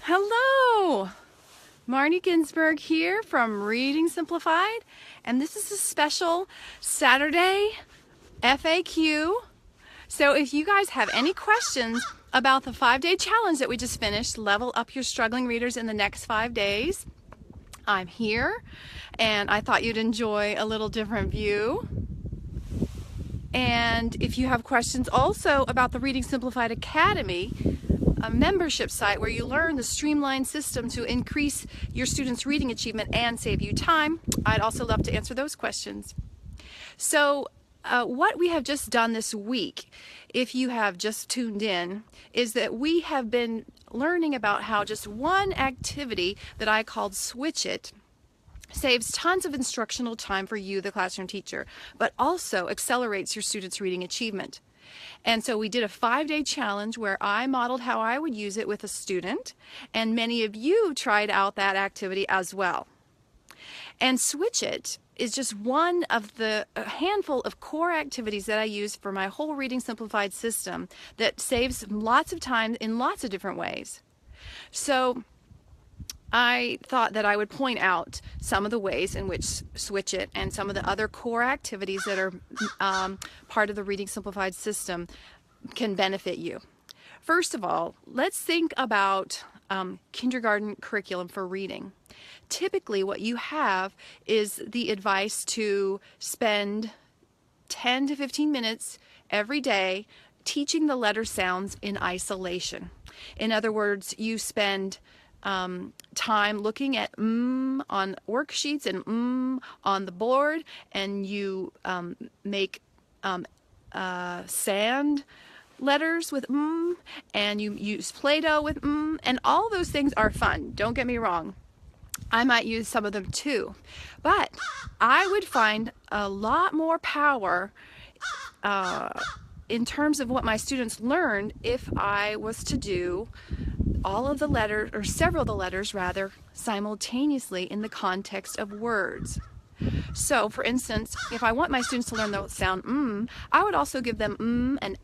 Hello! Marnie Ginsberg here from Reading Simplified, and this is a special Saturday FAQ. So if you guys have any questions about the 5-day challenge that we just finished, Level Up Your Struggling Readers in the Next 5 Days, I'm here, and I thought you'd enjoy a little different view. And if you have questions also about the Reading Simplified Academy, a membership site where you learn the streamlined system to increase your students' reading achievement and save you time, I'd also love to answer those questions. So what we have just done this week, if you have just tuned in, is that we have been learning about how just one activity that I called Switch It saves tons of instructional time for you, the classroom teacher, but also accelerates your students' reading achievement. And so we did a 5-day challenge where I modeled how I would use it with a student, and many of you tried out that activity as well. And Switch It is just one of a handful of core activities that I use for my whole Reading Simplified system that saves lots of time in lots of different ways. So I thought that I would point out some of the ways in which Switch It and some of the other core activities that are part of the Reading Simplified system can benefit you. First of all, let's think about kindergarten curriculum for reading. Typically, what you have is the advice to spend 10 to 15 minutes every day teaching the letter sounds in isolation. In other words, you spend time looking at on worksheets and on the board, and you make sand letters with and you use Play-Doh with and all those things are fun. Don't get me wrong. I might use some of them too, but I would find a lot more power in terms of what my students learned if I was to do all of the letters, or several of the letters rather, simultaneously in the context of words. So, for instance, if I want my students to learn the sound I would also give them and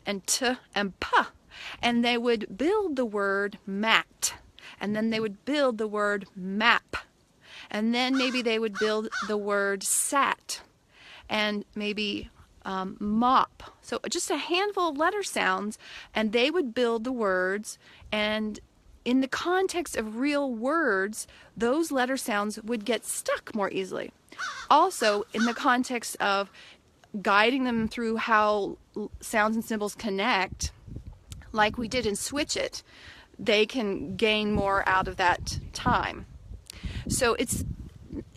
and t and p, and they would build the word mat, and then they would build the word map, and then maybe they would build the word sat, and maybe mop. So just a handful of letter sounds, and they would build the words, and in the context of real words, those letter sounds would get stuck more easily. Also, in the context of guiding them through how sounds and symbols connect, like we did in Switch It, they can gain more out of that time. So it's,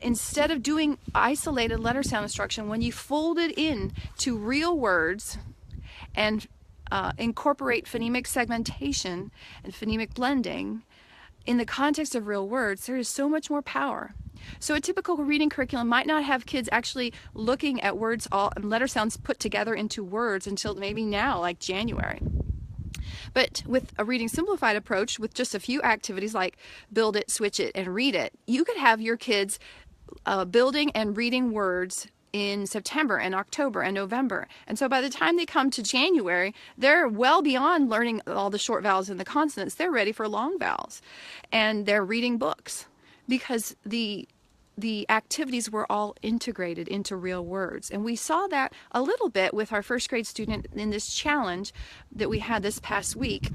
instead of doing isolated letter sound instruction, when you fold it in to real words and incorporate phonemic segmentation and phonemic blending in the context of real words, there is so much more power. So a typical reading curriculum might not have kids actually looking at words and letter sounds put together into words until maybe now, like January. But with a Reading Simplified approach, with just a few activities like Build It, Switch It, and Read It, you could have your kids building and reading words in September and October and November. And so by the time they come to January, they're well beyond learning all the short vowels and the consonants. They're ready for long vowels. And they're reading books because the activities were all integrated into real words. And we saw that a little bit with our first grade student in this challenge that we had this past week.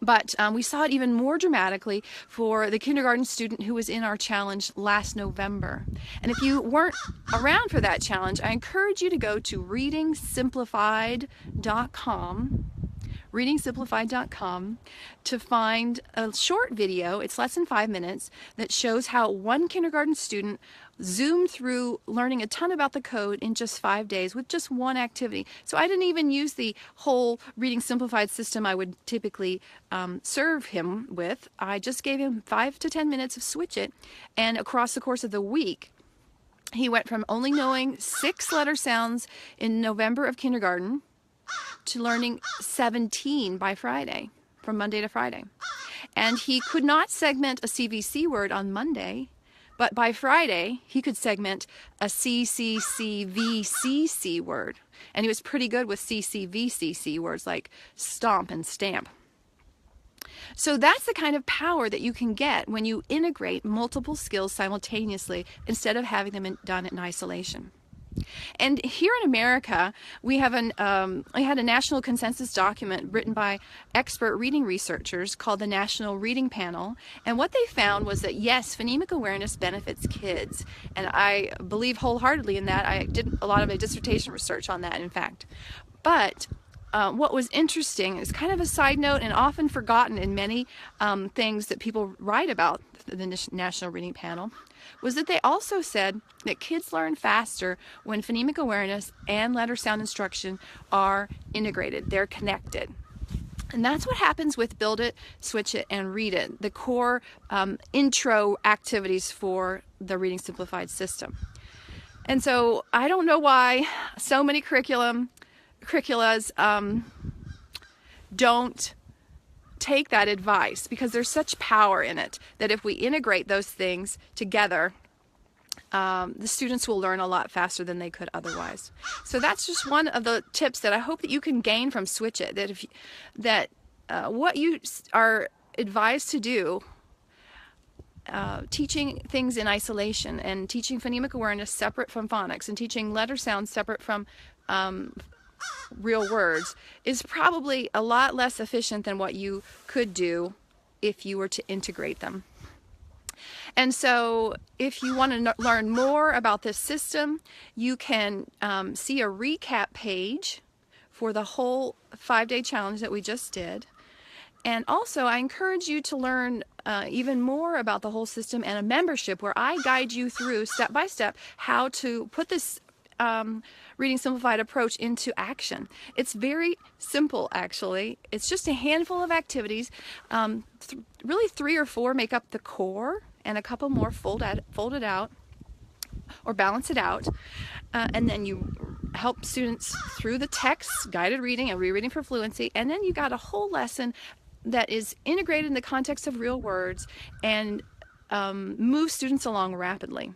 But we saw it even more dramatically for the kindergarten student who was in our challenge last November. And if you weren't around for that challenge, I encourage you to go to readingsimplified.com to find a short video, it's less than 5 minutes, that shows how one kindergarten student zoomed through learning a ton about the code in just 5 days with just one activity. So I didn't even use the whole Reading Simplified system I would typically serve him with. I just gave him 5 to 10 minutes of Switch It, and across the course of the week, he went from only knowing 6 letter sounds in November of kindergarten to learning 17 by Friday, from Monday to Friday. And he could not segment a CVC word on Monday, but by Friday, he could segment a CCCVCC word. And he was pretty good with CCVCC words like stomp and stamp. So that's the kind of power that you can get when you integrate multiple skills simultaneously instead of having them done in isolation. And here in America, we had a national consensus document written by expert reading researchers called the National Reading Panel. And what they found was that, yes, phonemic awareness benefits kids. And I believe wholeheartedly in that. I did a lot of my dissertation research on that, in fact. But what was interesting is kind of a side note and often forgotten in many things that people write about the National Reading Panel, was that they also said that kids learn faster when phonemic awareness and letter sound instruction are integrated. They're connected. And that's what happens with Build It, Switch It, and Read It, the core intro activities for the Reading Simplified system. And so I don't know why so many curriculas don't take that advice, because there's such power in it that if we integrate those things together, the students will learn a lot faster than they could otherwise. So that's just one of the tips that I hope that you can gain from Switch It, that what you are advised to do, teaching things in isolation and teaching phonemic awareness separate from phonics and teaching letter sounds separate from real words, is probably a lot less efficient than what you could do if you were to integrate them. And so if you want to learn more about this system, you can see a recap page for the whole 5-day challenge that we just did. And also, I encourage you to learn even more about the whole system and a membership where I guide you through step by step how to put this Reading Simplified approach into action. It's very simple, actually. It's just a handful of activities. Really 3 or 4 make up the core, and a couple more fold it out or balance it out. And then you help students through the text, guided reading and rereading for fluency. And then you got a whole lesson that is integrated in the context of real words and move students along rapidly.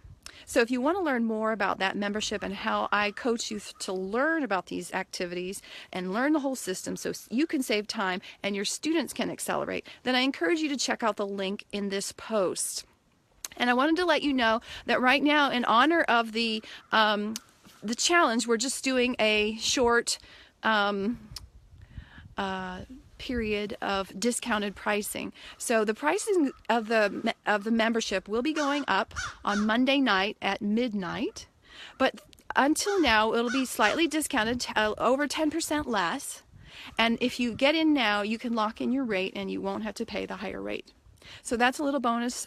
So if you want to learn more about that membership and how I coach you to learn about these activities and learn the whole system so you can save time and your students can accelerate, then I encourage you to check out the link in this post. And I wanted to let you know that right now, in honor of the challenge, we're just doing a short period of discounted pricing. So the pricing of the membership will be going up on Monday night at midnight, but until now it'll be slightly discounted, over 10% less. And if you get in now, you can lock in your rate and you won't have to pay the higher rate. So that's a little bonus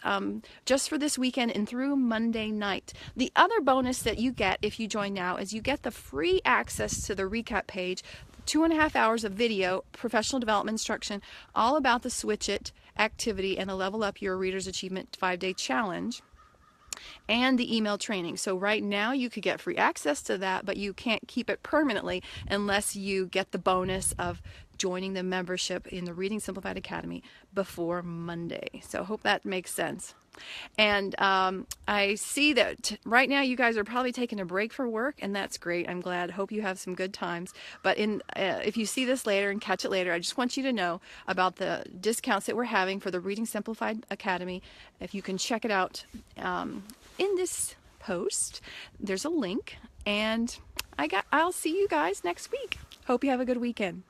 just for this weekend and through Monday night. The other bonus that you get if you join now is you get the free access to the recap page, 2.5 hours of video, professional development instruction, all about the Switch It activity and the Level Up Your Reader's Achievement 5-day challenge, and the email training. So right now you could get free access to that, but you can't keep it permanently unless you get the bonus of joining the membership in the Reading Simplified Academy before Monday. So I hope that makes sense. And I see that right now you guys are probably taking a break for work, and that's great. I'm glad. Hope you have some good times. But if you see this later and catch it later, I just want you to know about the discounts that we're having for the Reading Simplified Academy. If you can check it out in this post, there's a link. And I'll see you guys next week. Hope you have a good weekend.